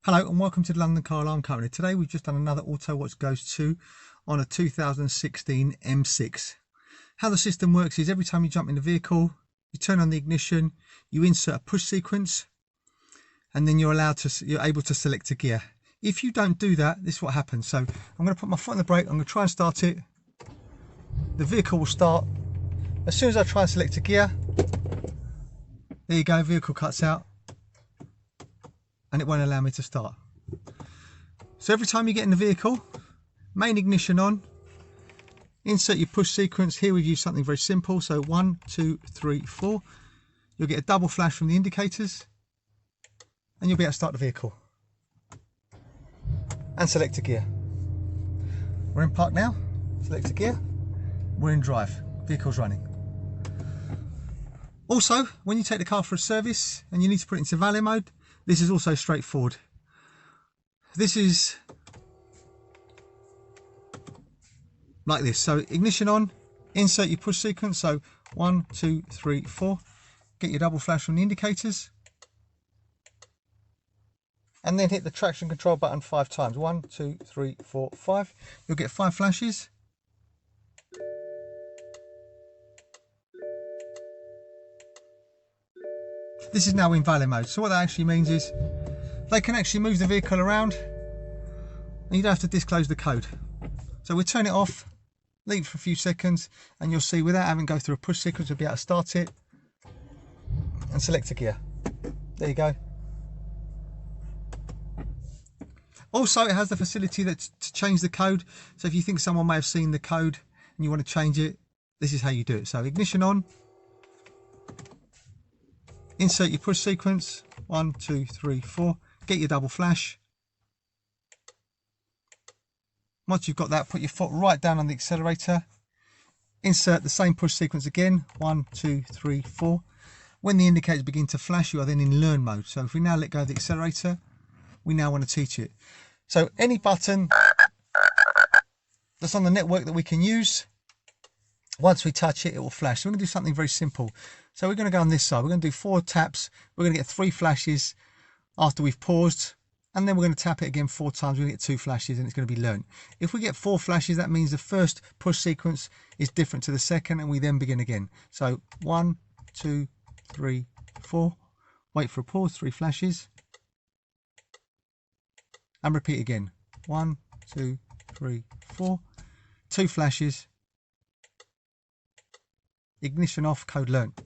Hello and welcome to the London Car Alarm Company. Today we've just done another Autowatch Ghost 2 on a 2016 M6. How the system works is every time you jump in the vehicle, you turn on the ignition, you insert a push sequence, and then you're able to select a gear. If you don't do that, this is what happens. So I'm going to put my foot on the brake, I'm going to try and start it. The vehicle will start. As soon as I try and select a gear, there you go, vehicle cuts out. And it won't allow me to start. So every time you get in the vehicle, main ignition on, insert your push sequence. Here we've used something very simple. So 1, 2, 3, 4. You'll get a double flash from the indicators and you'll be able to start the vehicle. And select a gear. We're in park now, select a gear. We're in drive, vehicle's running. Also, when you take the car for a service and you need to put it into valet mode, this is also straightforward. This is like this. So ignition on, insert your push sequence. So 1, 2, 3, 4. Get your double flash from the indicators. And then hit the traction control button 5 times. 1, 2, 3, 4, 5. You'll get 5 flashes. This is now in valet mode. So what that actually means is they can actually move the vehicle around and you don't have to disclose the code. So we'll turn it off, leave it for a few seconds, and you'll see without having to go through a push sequence, we'll be able to start it and select a gear. There you go. Also, it has the facility to change the code. So if you think someone may have seen the code and you want to change it, this is how you do it. So ignition on. Insert your push sequence, 1, 2, 3, 4. Get your double flash. Once you've got that, put your foot right down on the accelerator. Insert the same push sequence again, 1, 2, 3, 4. When the indicators begin to flash, you are then in learn mode. So if we now let go of the accelerator, we now want to teach it. So any button that's on the network that we can use, once we touch it, it will flash. So we're going to do something very simple. So we're going to go on this side. We're going to do 4 taps. We're going to get 3 flashes after we've paused. And then we're going to tap it again 4 times. We're going to get 2 flashes and it's going to be learned. If we get 4 flashes, that means the first push sequence is different to the second and we then begin again. So 1, 2, 3, 4. Wait for a pause, 3 flashes. And repeat again. 1, 2, 3, 4. 2 flashes. Ignition off, code learnt.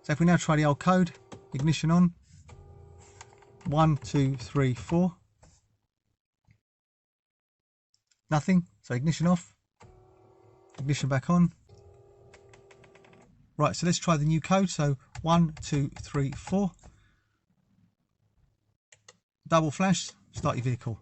So if we now try the old code, ignition on, 1, 2, 3, 4. Nothing, so ignition off, ignition back on. Right, so let's try the new code. So 1, 2, 3, 4. Double flash, start your vehicle.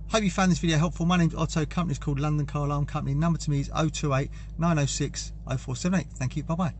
Hope you found this video helpful. My name's Otto, company's called London Car Alarm Company. Number to me is 028 906 0478. Thank you, bye bye.